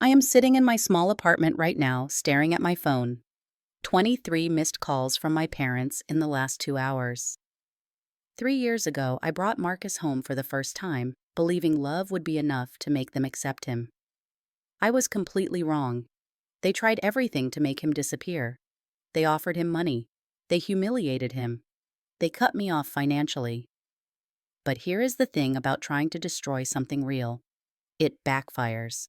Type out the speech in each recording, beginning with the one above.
I am sitting in my small apartment right now, staring at my phone. 23 missed calls from my parents in the last 2 hours. 3 years ago, I brought Marcus home for the first time, believing love would be enough to make them accept him. I was completely wrong. They tried everything to make him disappear. They offered him money. They humiliated him. They cut me off financially. But here is the thing about trying to destroy something real. It backfires.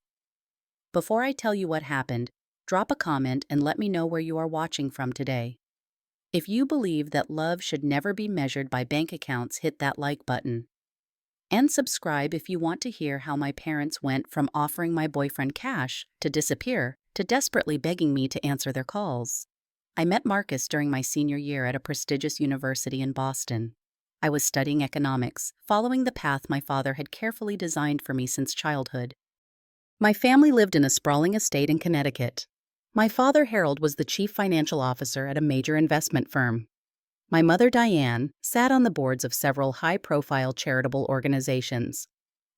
Before I tell you what happened, drop a comment and let me know where you are watching from today. If you believe that love should never be measured by bank accounts, hit that like button. And subscribe if you want to hear how my parents went from offering my boyfriend cash to disappear to desperately begging me to answer their calls. I met Marcus during my senior year at a prestigious university in Boston. I was studying economics, following the path my father had carefully designed for me since childhood. My family lived in a sprawling estate in Connecticut. My father, Harold, was the chief financial officer at a major investment firm. My mother, Diane, sat on the boards of several high-profile charitable organizations.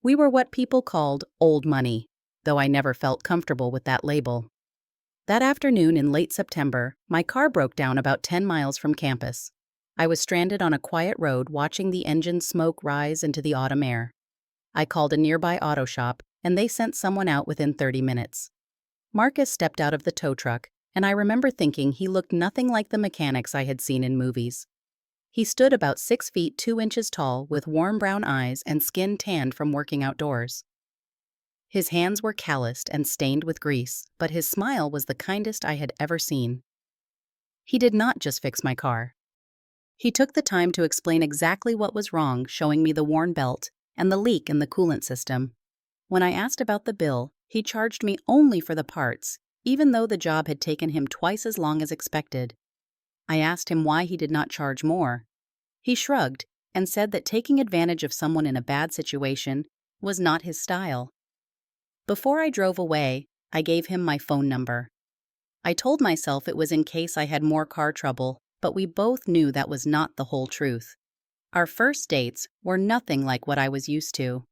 We were what people called old money, though I never felt comfortable with that label. That afternoon in late September, my car broke down about 10 miles from campus. I was stranded on a quiet road watching the engine smoke rise into the autumn air. I called a nearby auto shop, and they sent someone out within 30 minutes. Marcus stepped out of the tow truck, and I remember thinking he looked nothing like the mechanics I had seen in movies. He stood about 6 feet 2 inches tall with warm brown eyes and skin tanned from working outdoors. His hands were calloused and stained with grease, but his smile was the kindest I had ever seen. He did not just fix my car. He took the time to explain exactly what was wrong, showing me the worn belt and the leak in the coolant system. When I asked about the bill, he charged me only for the parts, even though the job had taken him twice as long as expected. I asked him why he did not charge more. He shrugged and said that taking advantage of someone in a bad situation was not his style. Before I drove away, I gave him my phone number. I told myself it was in case I had more car trouble, but we both knew that was not the whole truth. Our first dates were nothing like what I was used to.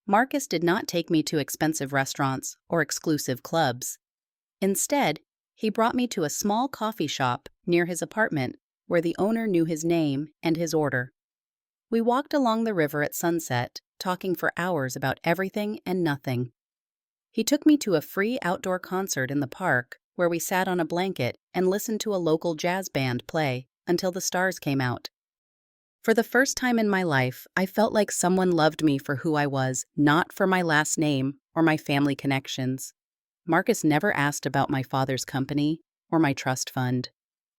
Marcus did not take me to expensive restaurants or exclusive clubs. Instead, he brought me to a small coffee shop near his apartment where the owner knew his name and his order. We walked along the river at sunset, talking for hours about everything and nothing. He took me to a free outdoor concert in the park where we sat on a blanket and listened to a local jazz band play until the stars came out. For the first time in my life, I felt like someone loved me for who I was, not for my last name or my family connections. Marcus never asked about my father's company or my trust fund.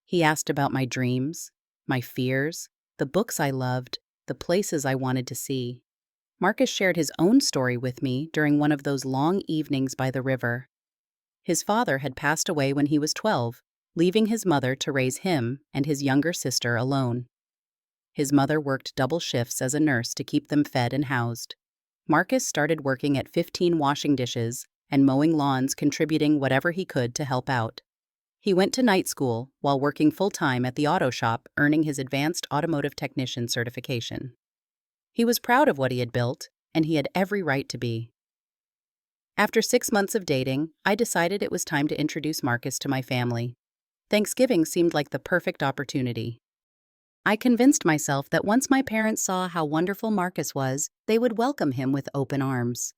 He asked about my dreams, my fears, the books I loved, the places I wanted to see. Marcus shared his own story with me during one of those long evenings by the river. His father had passed away when he was 12, leaving his mother to raise him and his younger sister alone. His mother worked double shifts as a nurse to keep them fed and housed. Marcus started working at 15 washing dishes and mowing lawns, contributing whatever he could to help out. He went to night school while working full-time at the auto shop, earning his advanced automotive technician certification. He was proud of what he had built, and he had every right to be. After 6 months of dating, I decided it was time to introduce Marcus to my family. Thanksgiving seemed like the perfect opportunity. I convinced myself that once my parents saw how wonderful Marcus was, they would welcome him with open arms.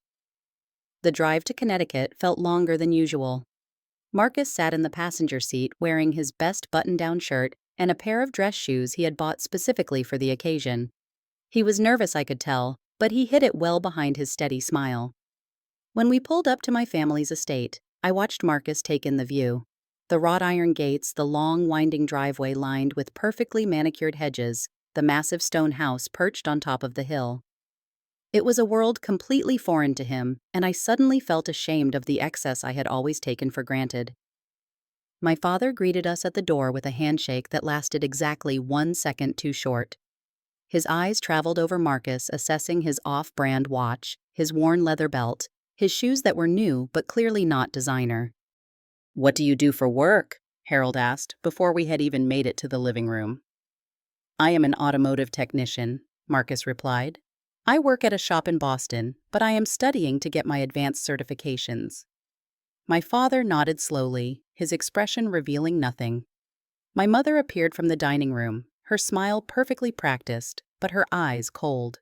The drive to Connecticut felt longer than usual. Marcus sat in the passenger seat wearing his best button-down shirt and a pair of dress shoes he had bought specifically for the occasion. He was nervous, I could tell, but he hid it well behind his steady smile. When we pulled up to my family's estate, I watched Marcus take in the view. The wrought iron gates, the long, winding driveway lined with perfectly manicured hedges, the massive stone house perched on top of the hill. It was a world completely foreign to him, and I suddenly felt ashamed of the excess I had always taken for granted. My father greeted us at the door with a handshake that lasted exactly 1 second too short. His eyes traveled over Marcus, assessing his off-brand watch, his worn leather belt, his shoes that were new but clearly not designer. "What do you do for work?" Harold asked before we had even made it to the living room. "I am an automotive technician," Marcus replied. "I work at a shop in Boston, but I am studying to get my advanced certifications." My father nodded slowly, his expression revealing nothing. My mother appeared from the dining room, her smile perfectly practiced, but her eyes cold.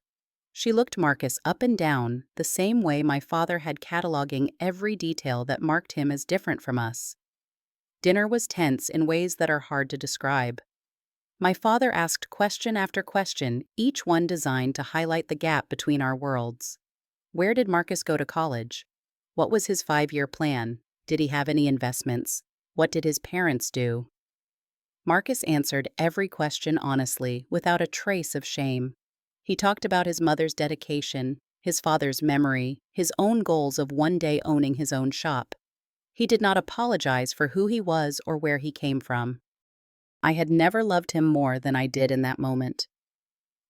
She looked Marcus up and down, the same way my father had cataloging every detail that marked him as different from us. Dinner was tense in ways that are hard to describe. My father asked question after question, each one designed to highlight the gap between our worlds. Where did Marcus go to college? What was his 5-year plan? Did he have any investments? What did his parents do? Marcus answered every question honestly, without a trace of shame. He talked about his mother's dedication, his father's memory, his own goals of one day owning his own shop. He did not apologize for who he was or where he came from. I had never loved him more than I did in that moment.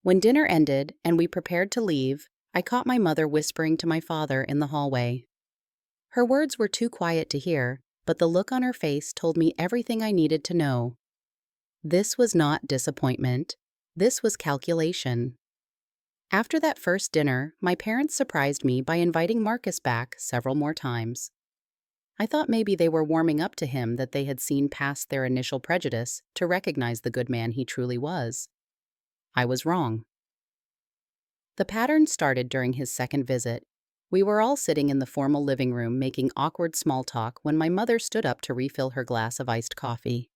When dinner ended and we prepared to leave, I caught my mother whispering to my father in the hallway. Her words were too quiet to hear, but the look on her face told me everything I needed to know. This was not disappointment. This was calculation. After that first dinner, my parents surprised me by inviting Marcus back several more times. I thought maybe they were warming up to him, that they had seen past their initial prejudice to recognize the good man he truly was. I was wrong. The pattern started during his second visit. We were all sitting in the formal living room making awkward small talk when my mother stood up to refill her glass of iced coffee.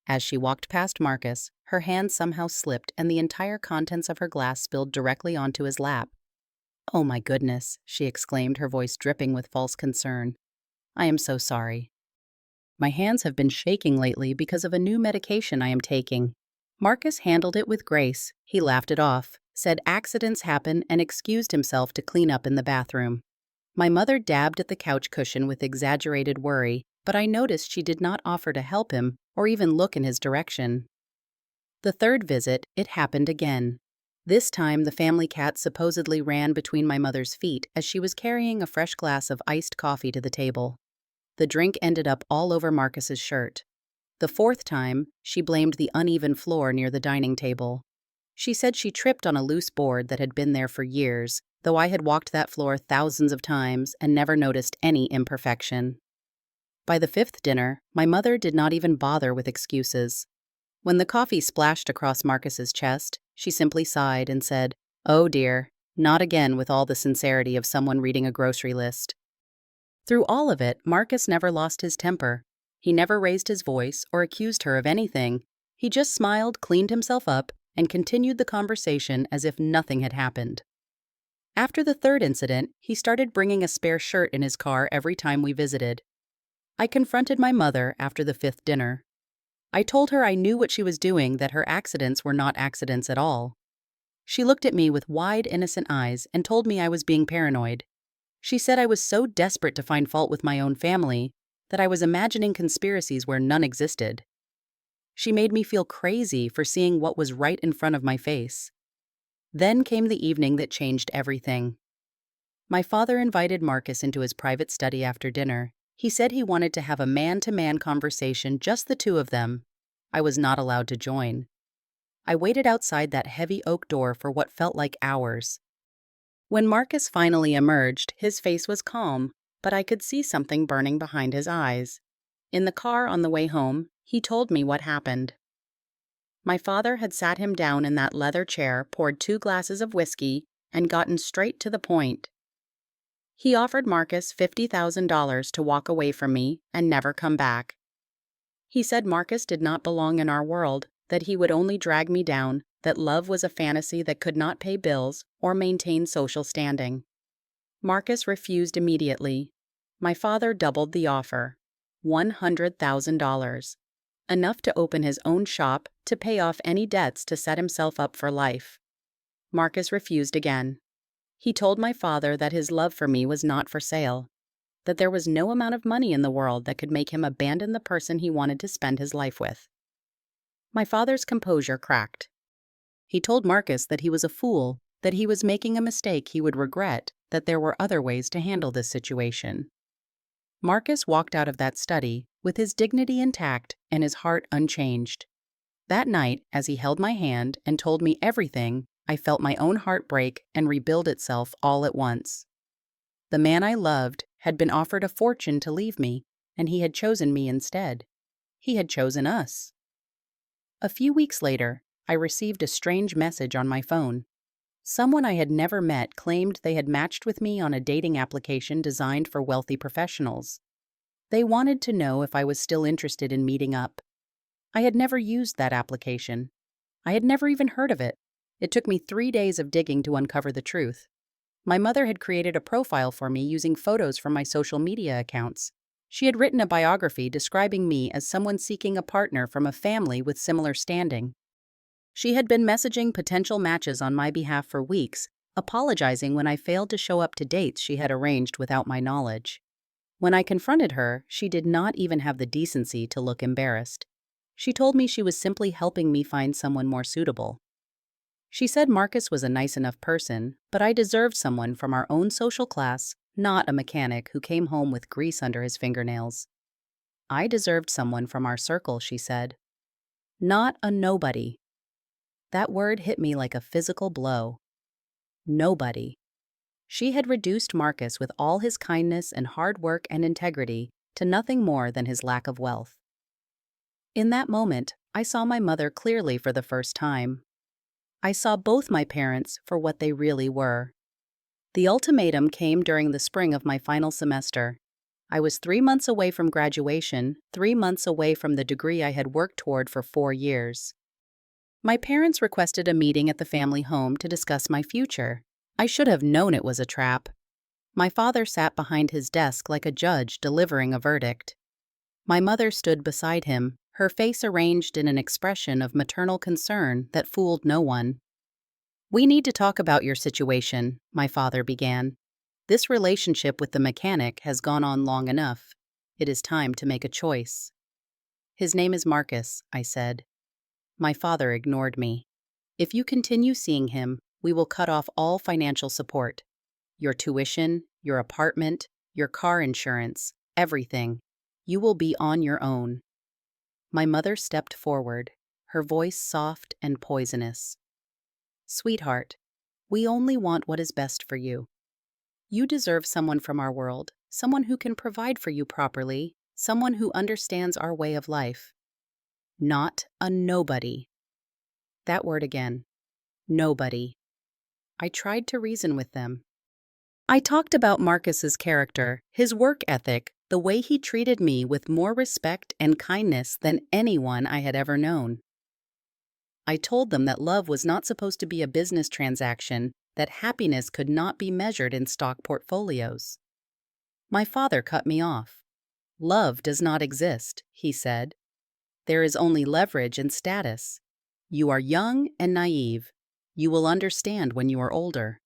As she walked past Marcus, her hand somehow slipped and the entire contents of her glass spilled directly onto his lap. "Oh my goodness," she exclaimed, her voice dripping with false concern. "I am so sorry. My hands have been shaking lately because of a new medication I am taking." Marcus handled it with grace. He laughed it off, said accidents happen, and excused himself to clean up in the bathroom. My mother dabbed at the couch cushion with exaggerated worry, but I noticed she did not offer to help him or even look in his direction. The third visit, it happened again. This time, the family cat supposedly ran between my mother's feet as she was carrying a fresh glass of iced coffee to the table. The drink ended up all over Marcus's shirt. The fourth time, she blamed the uneven floor near the dining table. She said she tripped on a loose board that had been there for years, though I had walked that floor thousands of times and never noticed any imperfection. By the fifth dinner, my mother did not even bother with excuses. When the coffee splashed across Marcus's chest, she simply sighed and said, "Oh dear, not again," with all the sincerity of someone reading a grocery list. Through all of it, Marcus never lost his temper. He never raised his voice or accused her of anything. He just smiled, cleaned himself up, and continued the conversation as if nothing had happened. After the third incident, he started bringing a spare shirt in his car every time we visited. I confronted my mother after the fifth dinner. I told her I knew what she was doing, that her accidents were not accidents at all. She looked at me with wide, innocent eyes and told me I was being paranoid. She said I was so desperate to find fault with my own family that I was imagining conspiracies where none existed. She made me feel crazy for seeing what was right in front of my face. Then came the evening that changed everything. My father invited Marcus into his private study after dinner. He said he wanted to have a man-to-man conversation, just the two of them. I was not allowed to join. I waited outside that heavy oak door for what felt like hours. When Marcus finally emerged, his face was calm, but I could see something burning behind his eyes. In the car on the way home, he told me what happened. My father had sat him down in that leather chair, poured 2 glasses of whiskey, and gotten straight to the point. He offered Marcus $50,000 to walk away from me and never come back. He said Marcus did not belong in our world, that he would only drag me down, that love was a fantasy that could not pay bills or maintain social standing. Marcus refused immediately. My father doubled the offer, $100,000, enough to open his own shop, to pay off any debts, to set himself up for life. Marcus refused again. He told my father that his love for me was not for sale, that there was no amount of money in the world that could make him abandon the person he wanted to spend his life with. My father's composure cracked. He told Marcus that he was a fool, that he was making a mistake he would regret, that there were other ways to handle this situation. Marcus walked out of that study with his dignity intact and his heart unchanged. That night, as he held my hand and told me everything, I felt my own heart break and rebuild itself all at once. The man I loved, had been offered a fortune to leave me, and he had chosen me instead. He had chosen us. A few weeks later, I received a strange message on my phone. Someone I had never met claimed they had matched with me on a dating application designed for wealthy professionals. They wanted to know if I was still interested in meeting up. I had never used that application. I had never even heard of it. It took me 3 days of digging to uncover the truth. My mother had created a profile for me using photos from my social media accounts. She had written a biography describing me as someone seeking a partner from a family with similar standing. She had been messaging potential matches on my behalf for weeks, apologizing when I failed to show up to dates she had arranged without my knowledge. When I confronted her, she did not even have the decency to look embarrassed. She told me she was simply helping me find someone more suitable. She said Marcus was a nice enough person, but I deserved someone from our own social class, not a mechanic who came home with grease under his fingernails. I deserved someone from our circle, she said. Not a nobody. That word hit me like a physical blow. Nobody. She had reduced Marcus with all his kindness and hard work and integrity to nothing more than his lack of wealth. In that moment, I saw my mother clearly for the first time. I saw both my parents for what they really were. The ultimatum came during the spring of my final semester. I was 3 months away from graduation, 3 months away from the degree I had worked toward for 4 years. My parents requested a meeting at the family home to discuss my future. I should have known it was a trap. My father sat behind his desk like a judge delivering a verdict. My mother stood beside him, her face arranged in an expression of maternal concern that fooled no one. "We need to talk about your situation," my father began. "This relationship with the mechanic has gone on long enough. It is time to make a choice." "His name is Marcus," I said. My father ignored me. "If you continue seeing him, we will cut off all financial support. Your tuition, your apartment, your car insurance, everything. You will be on your own." My mother stepped forward, her voice soft and poisonous. "Sweetheart, we only want what is best for you. You deserve someone from our world, someone who can provide for you properly, someone who understands our way of life. Not a nobody." That word again. Nobody. I tried to reason with them. I talked about Marcus's character, his work ethic, the way he treated me with more respect and kindness than anyone I had ever known. I told them that love was not supposed to be a business transaction, that happiness could not be measured in stock portfolios. My father cut me off. "Love does not exist," he said. "There is only leverage and status. You are young and naive. You will understand when you are older."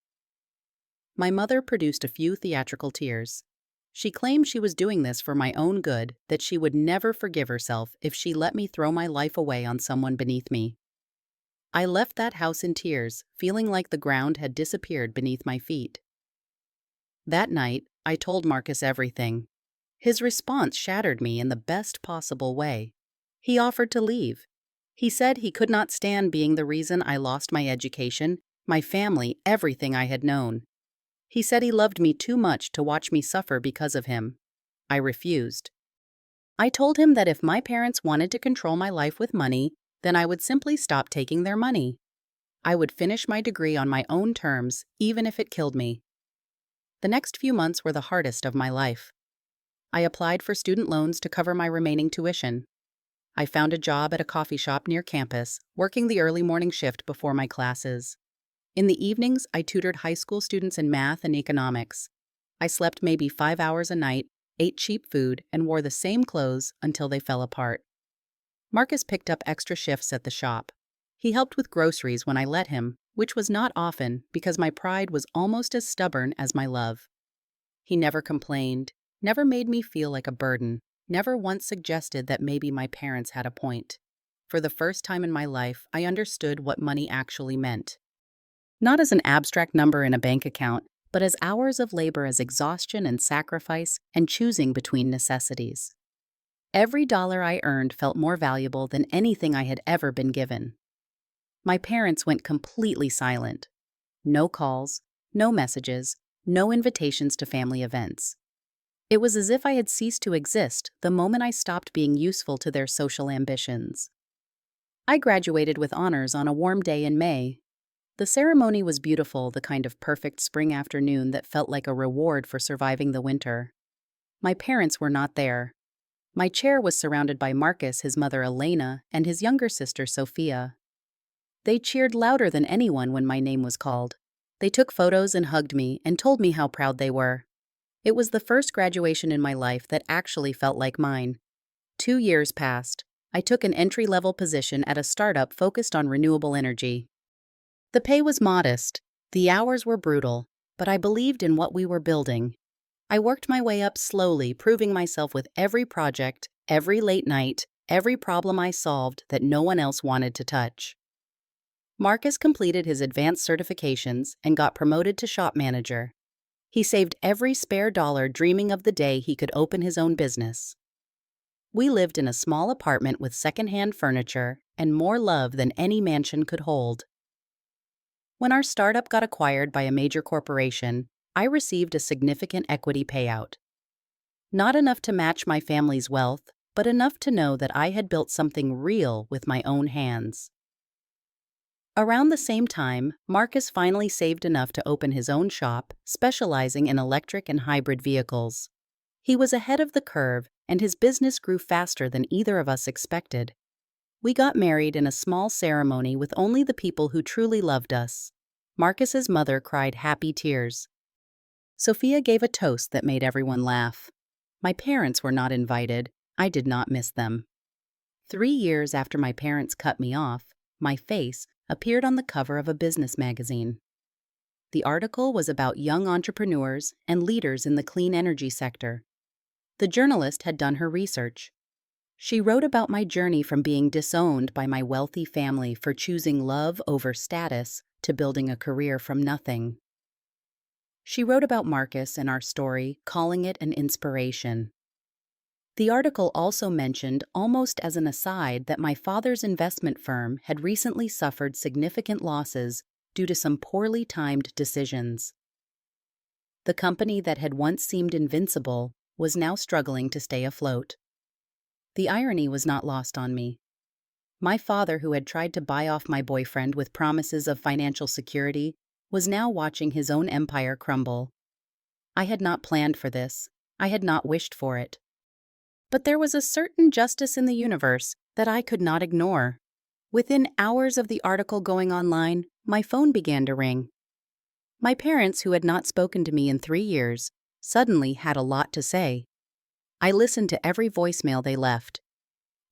My mother produced a few theatrical tears. She claimed she was doing this for my own good, that she would never forgive herself if she let me throw my life away on someone beneath me. I left that house in tears, feeling like the ground had disappeared beneath my feet. That night, I told Marcus everything. His response shattered me in the best possible way. He offered to leave. He said he could not stand being the reason I lost my education, my family, everything I had known. He said he loved me too much to watch me suffer because of him. I refused. I told him that if my parents wanted to control my life with money, then I would simply stop taking their money. I would finish my degree on my own terms, even if it killed me. The next few months were the hardest of my life. I applied for student loans to cover my remaining tuition. I found a job at a coffee shop near campus, working the early morning shift before my classes. In the evenings, I tutored high school students in math and economics. I slept maybe 5 hours a night, ate cheap food, and wore the same clothes until they fell apart. Marcus picked up extra shifts at the shop. He helped with groceries when I let him, which was not often because my pride was almost as stubborn as my love. He never complained, never made me feel like a burden, never once suggested that maybe my parents had a point. For the first time in my life, I understood what money actually meant. Not as an abstract number in a bank account, but as hours of labor, as exhaustion and sacrifice, and choosing between necessities. Every dollar I earned felt more valuable than anything I had ever been given. My parents went completely silent. No calls, no messages, no invitations to family events. It was as if I had ceased to exist the moment I stopped being useful to their social ambitions. I graduated with honors on a warm day in May. The ceremony was beautiful, the kind of perfect spring afternoon that felt like a reward for surviving the winter. My parents were not there. My chair was surrounded by Marcus, his mother Elena, and his younger sister Sophia. They cheered louder than anyone when my name was called. They took photos and hugged me and told me how proud they were. It was the first graduation in my life that actually felt like mine. 2 years passed. I took an entry-level position at a startup focused on renewable energy. The pay was modest, the hours were brutal, but I believed in what we were building. I worked my way up slowly, proving myself with every project, every late night, every problem I solved that no one else wanted to touch. Marcus completed his advanced certifications and got promoted to shop manager. He saved every spare dollar dreaming of the day he could open his own business. We lived in a small apartment with secondhand furniture and more love than any mansion could hold. When our startup got acquired by a major corporation, I received a significant equity payout. Not enough to match my family's wealth, but enough to know that I had built something real with my own hands. Around the same time, Marcus finally saved enough to open his own shop, specializing in electric and hybrid vehicles. He was ahead of the curve, and his business grew faster than either of us expected. We got married in a small ceremony with only the people who truly loved us. Marcus's mother cried happy tears. Sophia gave a toast that made everyone laugh. My parents were not invited. I did not miss them. 3 years after my parents cut me off, my face appeared on the cover of a business magazine. The article was about young entrepreneurs and leaders in the clean energy sector. The journalist had done her research. She wrote about my journey from being disowned by my wealthy family for choosing love over status to building a career from nothing. She wrote about Marcus and our story, calling it an inspiration. The article also mentioned, almost as an aside, that my father's investment firm had recently suffered significant losses due to some poorly timed decisions. The company that had once seemed invincible was now struggling to stay afloat. The irony was not lost on me. My father, who had tried to buy off my boyfriend with promises of financial security, was now watching his own empire crumble. I had not planned for this. I had not wished for it. But there was a certain justice in the universe that I could not ignore. Within hours of the article going online, my phone began to ring. My parents, who had not spoken to me in 3 years, suddenly had a lot to say. I listened to every voicemail they left.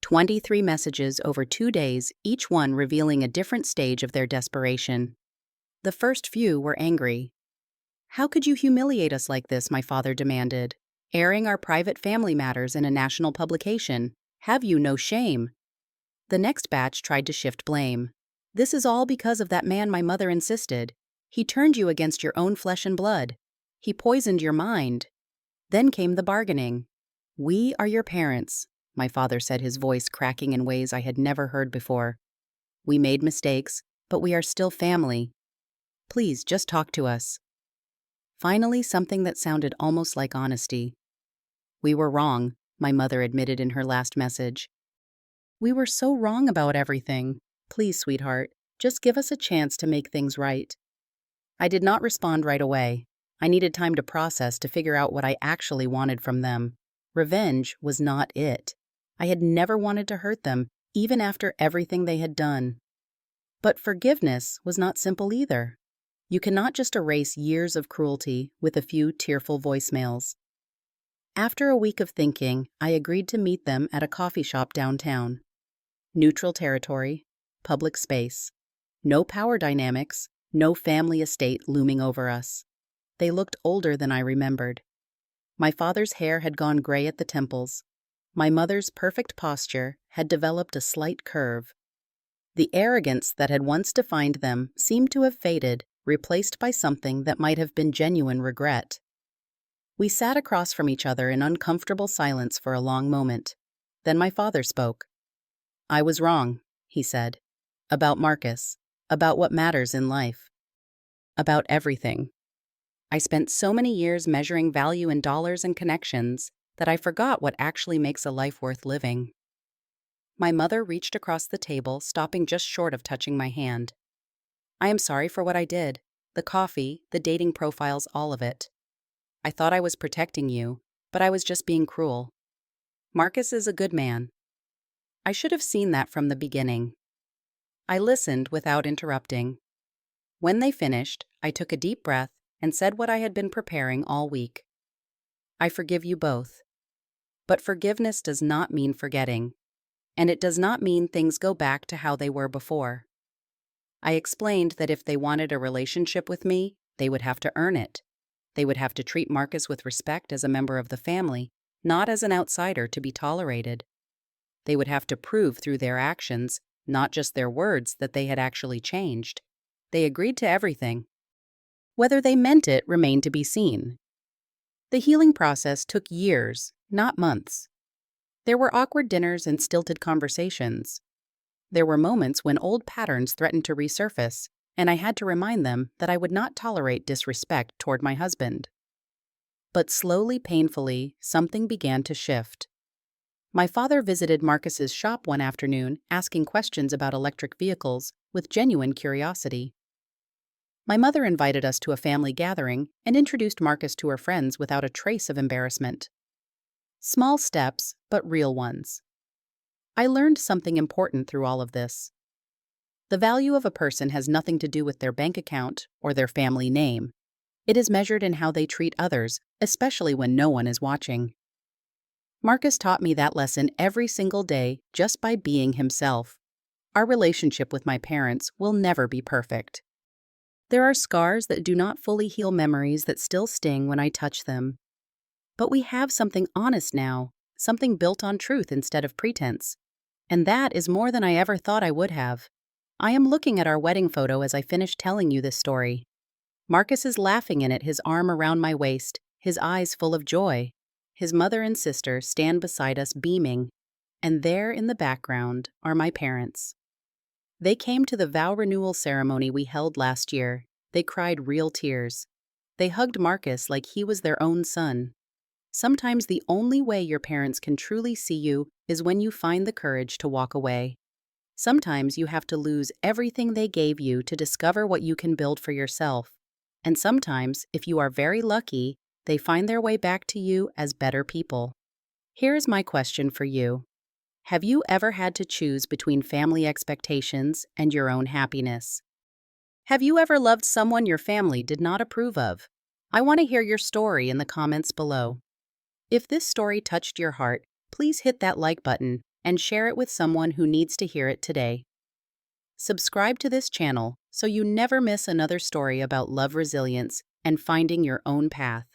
23 messages over 2 days, each one revealing a different stage of their desperation. The first few were angry. "How could you humiliate us like this?" my father demanded. "Airing our private family matters in a national publication. Have you no shame?" The next batch tried to shift blame. "This is all because of that man my mother insisted. He turned you against your own flesh and blood. He poisoned your mind." Then came the bargaining. "We are your parents," my father said, his voice cracking in ways I had never heard before. "We made mistakes, but we are still family. Please, just talk to us." Finally, something that sounded almost like honesty. "We were wrong," my mother admitted in her last message. "We were so wrong about everything. Please, sweetheart, just give us a chance to make things right." I did not respond right away. I needed time to process, to figure out what I actually wanted from them. Revenge was not it. I had never wanted to hurt them, even after everything they had done. But forgiveness was not simple either. You cannot just erase years of cruelty with a few tearful voicemails. After a week of thinking, I agreed to meet them at a coffee shop downtown. Neutral territory, public space. No power dynamics, no family estate looming over us. They looked older than I remembered. My father's hair had gone gray at the temples. My mother's perfect posture had developed a slight curve. The arrogance that had once defined them seemed to have faded, replaced by something that might have been genuine regret. We sat across from each other in uncomfortable silence for a long moment. Then my father spoke. "I was wrong," he said. "About Marcus. About what matters in life. About everything." I spent so many years measuring value in dollars and connections that I forgot what actually makes a life worth living. My mother reached across the table, stopping just short of touching my hand. I am sorry for what I did. The coffee, the dating profiles, all of it. I thought I was protecting you, but I was just being cruel. Marcus is a good man. I should have seen that from the beginning. I listened without interrupting. When they finished, I took a deep breath and said what I had been preparing all week. I forgive you both. But forgiveness does not mean forgetting, and it does not mean things go back to how they were before. I explained that if they wanted a relationship with me, they would have to earn it. They would have to treat Marcus with respect as a member of the family, not as an outsider to be tolerated. They would have to prove through their actions, not just their words, that they had actually changed. They agreed to everything. Whether they meant it remained to be seen. The healing process took years, not months. There were awkward dinners and stilted conversations. There were moments when old patterns threatened to resurface, and I had to remind them that I would not tolerate disrespect toward my husband. But slowly, painfully, something began to shift. My father visited Marcus's shop one afternoon, asking questions about electric vehicles with genuine curiosity. My mother invited us to a family gathering and introduced Marcus to her friends without a trace of embarrassment. Small steps, but real ones. I learned something important through all of this. The value of a person has nothing to do with their bank account or their family name. It is measured in how they treat others, especially when no one is watching. Marcus taught me that lesson every single day just by being himself. Our relationship with my parents will never be perfect. There are scars that do not fully heal, memories that still sting when I touch them. But we have something honest now, something built on truth instead of pretense. And that is more than I ever thought I would have. I am looking at our wedding photo as I finish telling you this story. Marcus is laughing in it, his arm around my waist, his eyes full of joy. His mother and sister stand beside us beaming. And there in the background are my parents. They came to the vow renewal ceremony we held last year. They cried real tears. They hugged Marcus like he was their own son. Sometimes the only way your parents can truly see you is when you find the courage to walk away. Sometimes you have to lose everything they gave you to discover what you can build for yourself. And sometimes, if you are very lucky, they find their way back to you as better people. Here's my question for you. Have you ever had to choose between family expectations and your own happiness? Have you ever loved someone your family did not approve of? I want to hear your story in the comments below. If this story touched your heart, please hit that like button and share it with someone who needs to hear it today. Subscribe to this channel so you never miss another story about love, resilience, and finding your own path.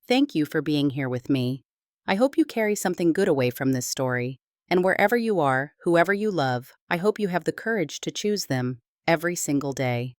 Thank you for being here with me. I hope you carry something good away from this story. And wherever you are, whoever you love, I hope you have the courage to choose them every single day.